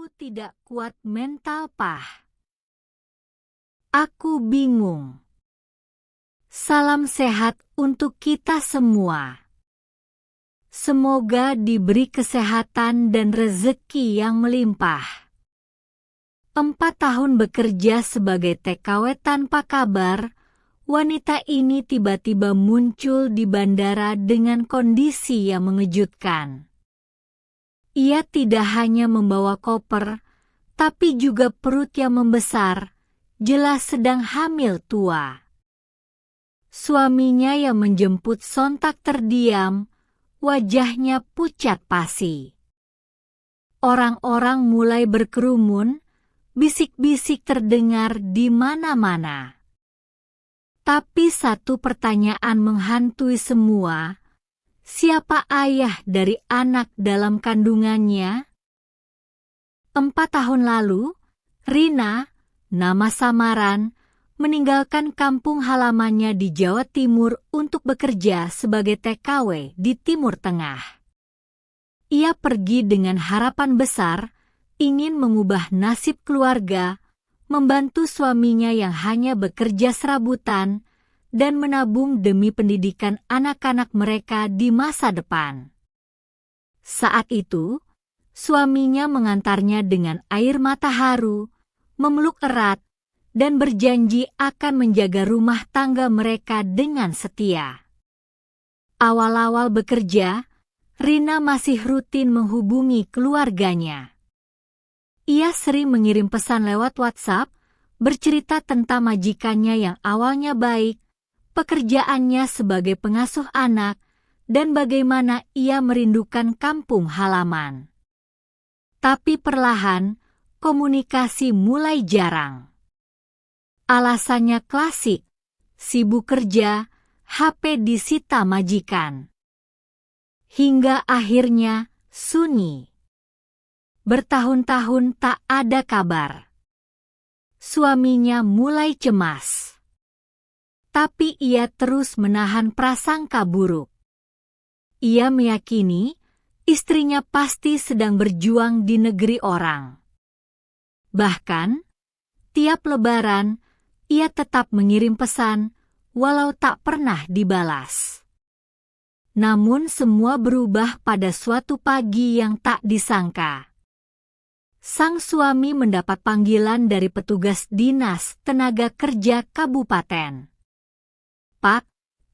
Aku tidak kuat mental, Pak. Aku bingung. Salam sehat untuk kita semua. Semoga diberi kesehatan dan rezeki yang melimpah. 4 tahun bekerja sebagai TKW tanpa kabar, wanita ini tiba-tiba muncul di bandara dengan kondisi yang mengejutkan. Ia tidak hanya membawa koper, tapi juga perut yang membesar, jelas sedang hamil tua. Suaminya yang menjemput sontak terdiam, wajahnya pucat pasi. Orang-orang mulai berkerumun, bisik-bisik terdengar di mana-mana. Tapi satu pertanyaan menghantui semua. Siapa ayah dari anak dalam kandungannya? 4 tahun lalu, Rina, nama samaran, meninggalkan kampung halamannya di Jawa Timur untuk bekerja sebagai TKW di Timur Tengah. Ia pergi dengan harapan besar, ingin mengubah nasib keluarga, membantu suaminya yang hanya bekerja serabutan, dan menabung demi pendidikan anak-anak mereka di masa depan. Saat itu, suaminya mengantarnya dengan air mata haru, memeluk erat, dan berjanji akan menjaga rumah tangga mereka dengan setia. Awal-awal bekerja, Rina masih rutin menghubungi keluarganya. Ia sering mengirim pesan lewat WhatsApp, bercerita tentang majikannya yang awalnya baik, pekerjaannya sebagai pengasuh anak, dan bagaimana ia merindukan kampung halaman. Tapi perlahan, komunikasi mulai jarang. Alasannya klasik, sibuk kerja, HP disita majikan. Hingga akhirnya sunyi. Bertahun-tahun tak ada kabar. Suaminya mulai cemas. Tapi ia terus menahan prasangka buruk. Ia meyakini istrinya pasti sedang berjuang di negeri orang. Bahkan, tiap lebaran, ia tetap mengirim pesan, walau tak pernah dibalas. Namun semua berubah pada suatu pagi yang tak disangka. Sang suami mendapat panggilan dari petugas dinas tenaga kerja kabupaten. Pak,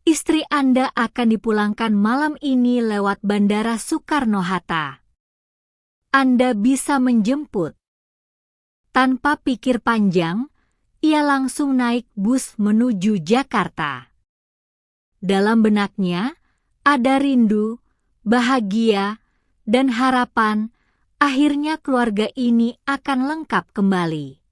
istri Anda akan dipulangkan malam ini lewat Bandara Soekarno-Hatta. Anda bisa menjemput. Tanpa pikir panjang, ia langsung naik bus menuju Jakarta. Dalam benaknya, ada rindu, bahagia, dan harapan akhirnya keluarga ini akan lengkap kembali.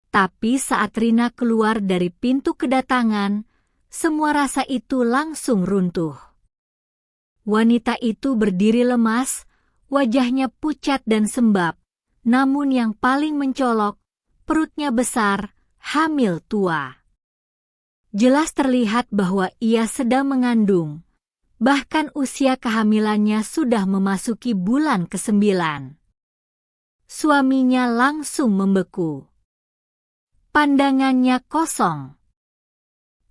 Tapi saat Rina keluar dari pintu kedatangan, semua rasa itu langsung runtuh. Wanita itu berdiri lemas, wajahnya pucat dan sembab, namun yang paling mencolok, perutnya besar, hamil tua. Jelas terlihat bahwa ia sedang mengandung, bahkan usia kehamilannya sudah memasuki bulan ke-9. Suaminya langsung membeku. Pandangannya kosong.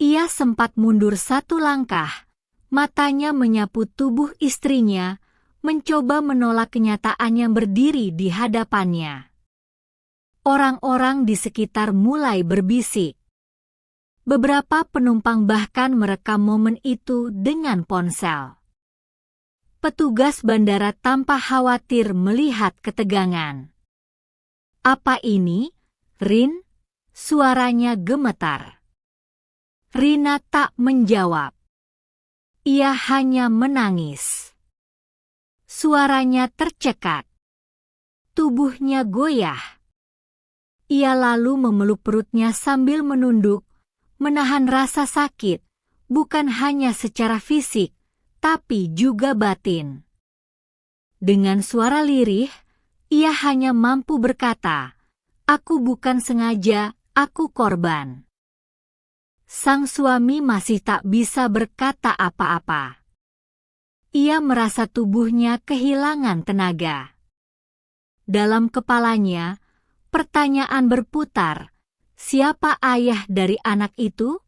Ia sempat mundur satu langkah, matanya menyapu tubuh istrinya, mencoba menolak kenyataan yang berdiri di hadapannya. Orang-orang di sekitar mulai berbisik. Beberapa penumpang bahkan merekam momen itu dengan ponsel. Petugas bandara tanpa khawatir melihat ketegangan. "Apa ini, Rin?" Suaranya gemetar. Rina tak menjawab. Ia hanya menangis. Suaranya tercekat. Tubuhnya goyah. Ia lalu memeluk perutnya sambil menunduk, menahan rasa sakit, bukan hanya secara fisik, tapi juga batin. Dengan suara lirih, ia hanya mampu berkata, "Aku bukan sengaja, aku korban." Sang suami masih tak bisa berkata apa-apa. Ia merasa tubuhnya kehilangan tenaga. Dalam kepalanya, pertanyaan berputar, siapa ayah dari anak itu?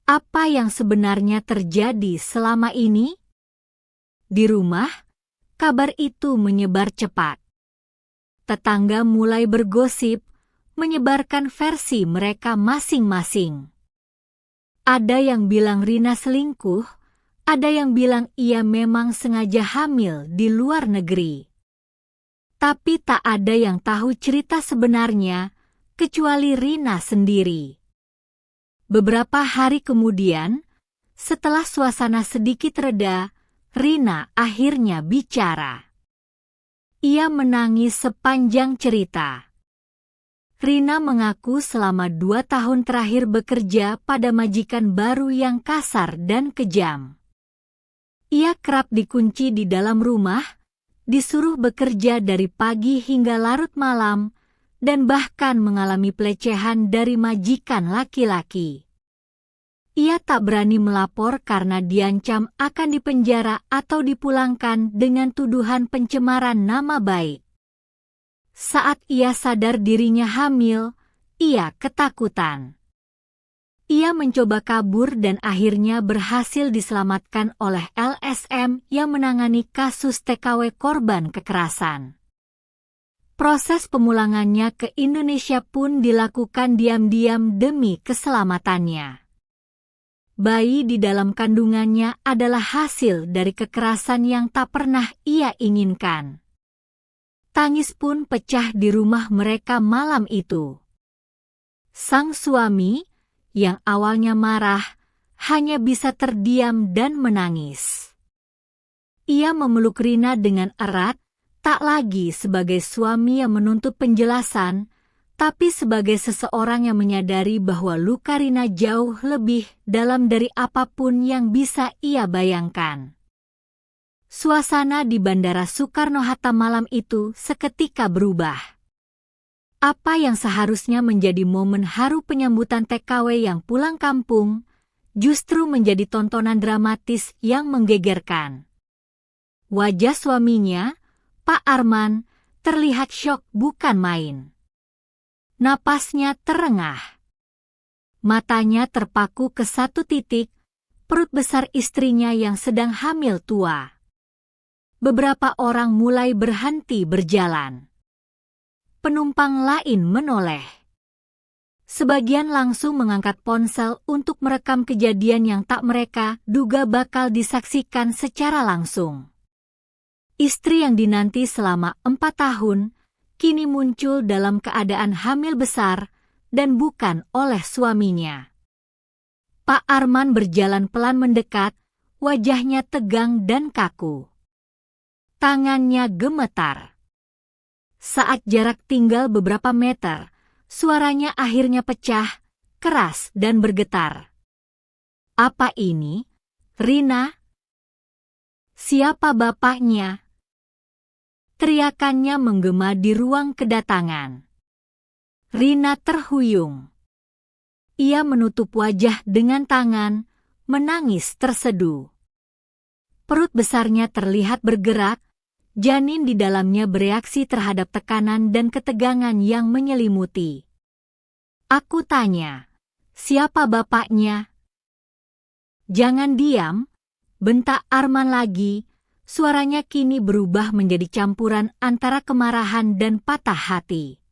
Apa yang sebenarnya terjadi selama ini? Di rumah, kabar itu menyebar cepat. Tetangga mulai bergosip, menyebarkan versi mereka masing-masing. Ada yang bilang Rina selingkuh, ada yang bilang ia memang sengaja hamil di luar negeri. Tapi tak ada yang tahu cerita sebenarnya, kecuali Rina sendiri. Beberapa hari kemudian, setelah suasana sedikit reda, Rina akhirnya bicara. Ia menangis sepanjang cerita. Rina mengaku selama 2 tahun terakhir bekerja pada majikan baru yang kasar dan kejam. Ia kerap dikunci di dalam rumah, disuruh bekerja dari pagi hingga larut malam, dan bahkan mengalami pelecehan dari majikan laki-laki. Ia tak berani melapor karena diancam akan dipenjara atau dipulangkan dengan tuduhan pencemaran nama baik. Saat ia sadar dirinya hamil, ia ketakutan. Ia mencoba kabur dan akhirnya berhasil diselamatkan oleh LSM yang menangani kasus TKW korban kekerasan. Proses pemulangannya ke Indonesia pun dilakukan diam-diam demi keselamatannya. Bayi di dalam kandungannya adalah hasil dari kekerasan yang tak pernah ia inginkan. Tangis pun pecah di rumah mereka malam itu. Sang suami, yang awalnya marah, hanya bisa terdiam dan menangis. Ia memeluk Rina dengan erat, tak lagi sebagai suami yang menuntut penjelasan, tapi sebagai seseorang yang menyadari bahwa luka Rina jauh lebih dalam dari apapun yang bisa ia bayangkan. Suasana di Bandara Soekarno-Hatta malam itu seketika berubah. Apa yang seharusnya menjadi momen haru penyambutan TKW yang pulang kampung, justru menjadi tontonan dramatis yang menggegerkan. Wajah suaminya, Pak Arman, terlihat syok bukan main. Napasnya terengah. Matanya terpaku ke satu titik, perut besar istrinya yang sedang hamil tua. Beberapa orang mulai berhenti berjalan. Penumpang lain menoleh. Sebagian langsung mengangkat ponsel untuk merekam kejadian yang tak mereka duga bakal disaksikan secara langsung. Istri yang dinanti selama 4 tahun, kini muncul dalam keadaan hamil besar dan bukan oleh suaminya. Pak Arman berjalan pelan mendekat, wajahnya tegang dan kaku. Tangannya gemetar. Saat jarak tinggal beberapa meter, suaranya akhirnya pecah, keras dan bergetar. Apa ini, Rina? Siapa bapaknya? Teriakannya menggema di ruang kedatangan. Rina terhuyung. Ia menutup wajah dengan tangan, menangis terseduh. Perut besarnya terlihat bergerak, janin di dalamnya bereaksi terhadap tekanan dan ketegangan yang menyelimuti. Aku tanya, siapa bapaknya? Jangan diam, bentak Arman lagi. Suaranya kini berubah menjadi campuran antara kemarahan dan patah hati.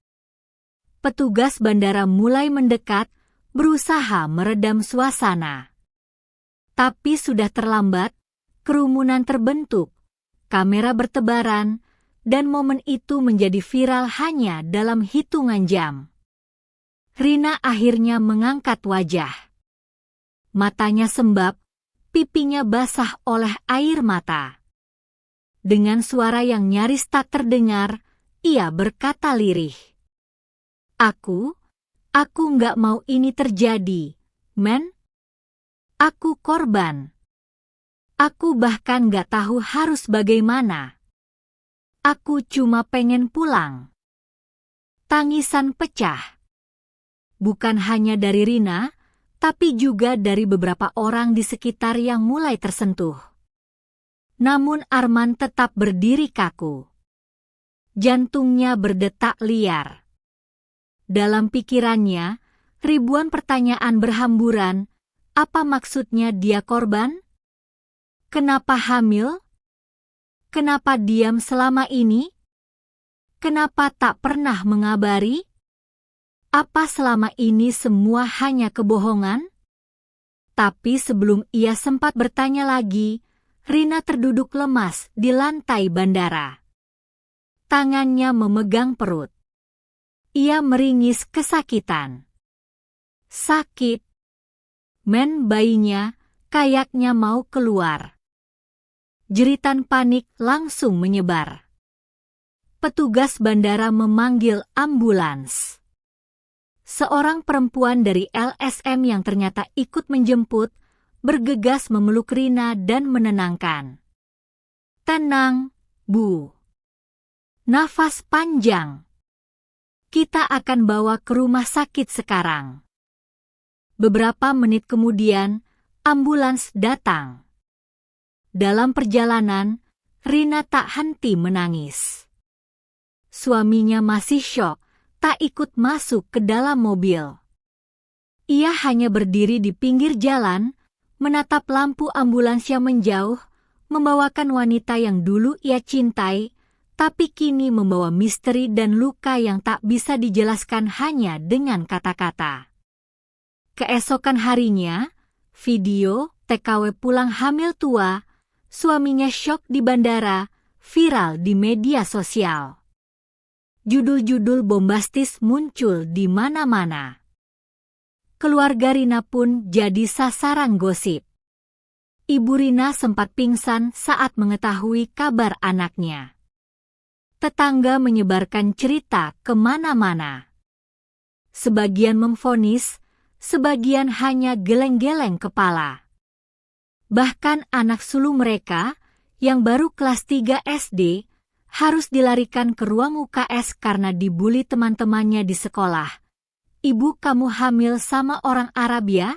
Petugas bandara mulai mendekat, berusaha meredam suasana. Tapi sudah terlambat, kerumunan terbentuk, kamera bertebaran, dan momen itu menjadi viral hanya dalam hitungan jam. Rina akhirnya mengangkat wajah. Matanya sembab, pipinya basah oleh air mata. Dengan suara yang nyaris tak terdengar, ia berkata lirih. Aku nggak mau ini terjadi, men. Aku korban. Aku bahkan nggak tahu harus bagaimana. Aku cuma pengen pulang. Tangisan pecah. Bukan hanya dari Rina, tapi juga dari beberapa orang di sekitar yang mulai tersentuh. Namun Arman tetap berdiri kaku. Jantungnya berdetak liar. Dalam pikirannya, ribuan pertanyaan berhamburan. Apa maksudnya dia korban? Kenapa hamil? Kenapa diam selama ini? Kenapa tak pernah mengabari? Apa selama ini semua hanya kebohongan? Tapi sebelum ia sempat bertanya lagi, Rina terduduk lemas di lantai bandara. Tangannya memegang perut. Ia meringis kesakitan. Sakit. Bayinya kayaknya mau keluar. Jeritan panik langsung menyebar. Petugas bandara memanggil ambulans. Seorang perempuan dari LSM yang ternyata ikut menjemput, bergegas memeluk Rina dan menenangkan. Tenang, Bu. Nafas panjang. Kita akan bawa ke rumah sakit sekarang. Beberapa menit kemudian, ambulans datang. Dalam perjalanan, Rina tak henti menangis. Suaminya masih syok, tak ikut masuk ke dalam mobil. Ia hanya berdiri di pinggir jalan, menatap lampu ambulans yang menjauh, membawakan wanita yang dulu ia cintai, tapi kini membawa misteri dan luka yang tak bisa dijelaskan hanya dengan kata-kata. Keesokan harinya, video TKW pulang hamil tua, suaminya syok di bandara, viral di media sosial. Judul-judul bombastis muncul di mana-mana. Keluarga Rina pun jadi sasaran gosip. Ibu Rina sempat pingsan saat mengetahui kabar anaknya. Tetangga menyebarkan cerita kemana-mana. Sebagian memvonis, sebagian hanya geleng-geleng kepala. Bahkan anak sulung mereka, yang baru kelas 3 SD, harus dilarikan ke ruang UKS karena dibully teman-temannya di sekolah. Ibu, kamu hamil sama orang Arab ya?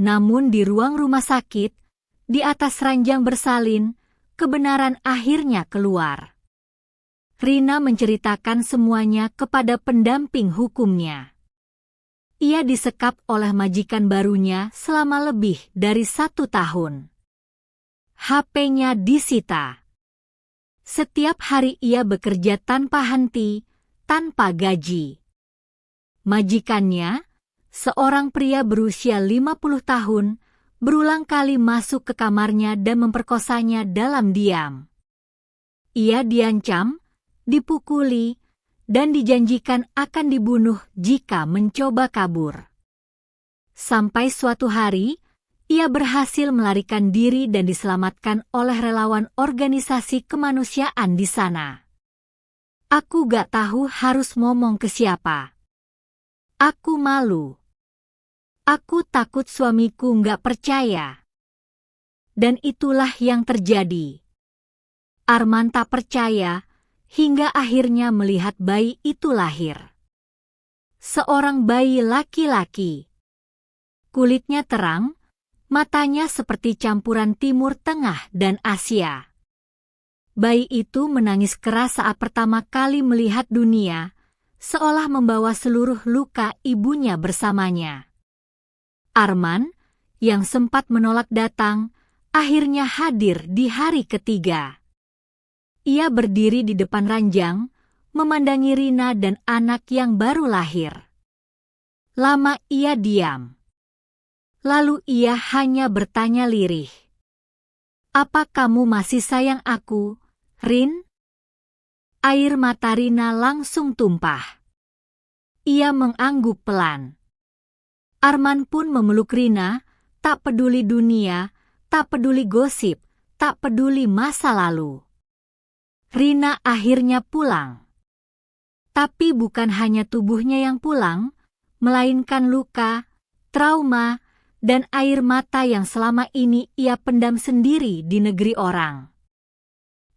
Namun di ruang rumah sakit, di atas ranjang bersalin, kebenaran akhirnya keluar. Rina menceritakan semuanya kepada pendamping hukumnya. Ia disekap oleh majikan barunya selama lebih dari 1 tahun. HP-nya disita. Setiap hari ia bekerja tanpa henti, tanpa gaji. Majikannya, seorang pria berusia 50 tahun, berulang kali masuk ke kamarnya dan memperkosanya dalam diam. Ia diancam, dipukuli, dan dijanjikan akan dibunuh jika mencoba kabur. Sampai suatu hari, ia berhasil melarikan diri dan diselamatkan oleh relawan organisasi kemanusiaan di sana. Aku gak tahu harus ngomong ke siapa. Aku malu. Aku takut suamiku gak percaya. Dan itulah yang terjadi. Arman tak percaya, hingga akhirnya melihat bayi itu lahir. Seorang bayi laki-laki. Kulitnya terang, matanya seperti campuran Timur Tengah dan Asia. Bayi itu menangis keras saat pertama kali melihat dunia, seolah membawa seluruh luka ibunya bersamanya. Arman, yang sempat menolak datang, akhirnya hadir di hari ketiga. Ia berdiri di depan ranjang, memandangi Rina dan anak yang baru lahir. Lama ia diam. Lalu ia hanya bertanya lirih. Apa kamu masih sayang aku, Rin? Air mata Rina langsung tumpah. Ia mengangguk pelan. Arman pun memeluk Rina, tak peduli dunia, tak peduli gosip, tak peduli masa lalu. Rina akhirnya pulang. Tapi bukan hanya tubuhnya yang pulang, melainkan luka, trauma, dan air mata yang selama ini ia pendam sendiri di negeri orang.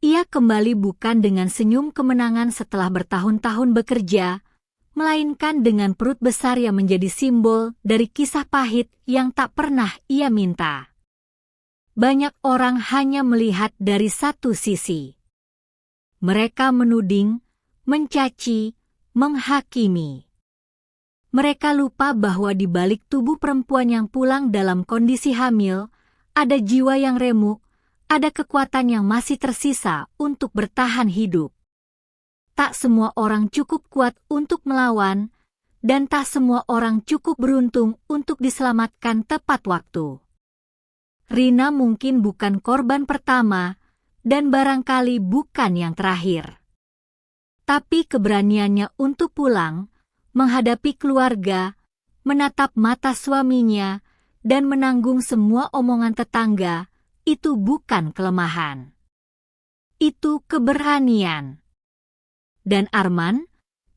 Ia kembali bukan dengan senyum kemenangan setelah bertahun-tahun bekerja, melainkan dengan perut besar yang menjadi simbol dari kisah pahit yang tak pernah ia minta. Banyak orang hanya melihat dari satu sisi. Mereka menuding, mencaci, menghakimi. Mereka lupa bahwa di balik tubuh perempuan yang pulang dalam kondisi hamil, ada jiwa yang remuk, ada kekuatan yang masih tersisa untuk bertahan hidup. Tak semua orang cukup kuat untuk melawan, dan tak semua orang cukup beruntung untuk diselamatkan tepat waktu. Rina mungkin bukan korban pertama, dan barangkali bukan yang terakhir. Tapi keberaniannya untuk pulang, menghadapi keluarga, menatap mata suaminya, dan menanggung semua omongan tetangga, itu bukan kelemahan. Itu keberanian. Dan Arman,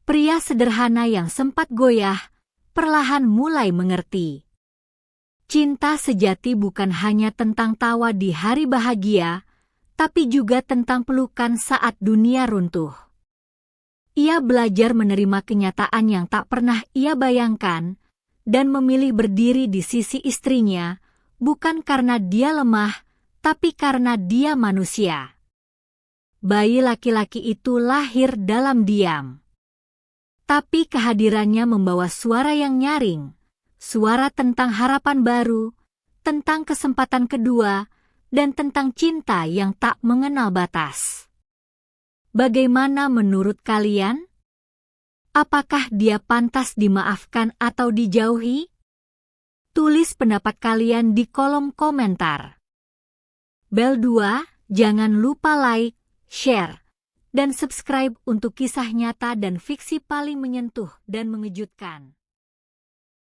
pria sederhana yang sempat goyah, perlahan mulai mengerti. Cinta sejati bukan hanya tentang tawa di hari bahagia, tapi juga tentang pelukan saat dunia runtuh. Ia belajar menerima kenyataan yang tak pernah ia bayangkan, dan memilih berdiri di sisi istrinya, bukan karena dia lemah, tapi karena dia manusia. Bayi laki-laki itu lahir dalam diam. Tapi kehadirannya membawa suara yang nyaring, suara tentang harapan baru, tentang kesempatan kedua, dan tentang cinta yang tak mengenal batas. Bagaimana menurut kalian? Apakah dia pantas dimaafkan atau dijauhi? Tulis pendapat kalian di kolom komentar. Bel 2, jangan lupa like, share, dan subscribe untuk kisah nyata dan fiksi paling menyentuh dan mengejutkan.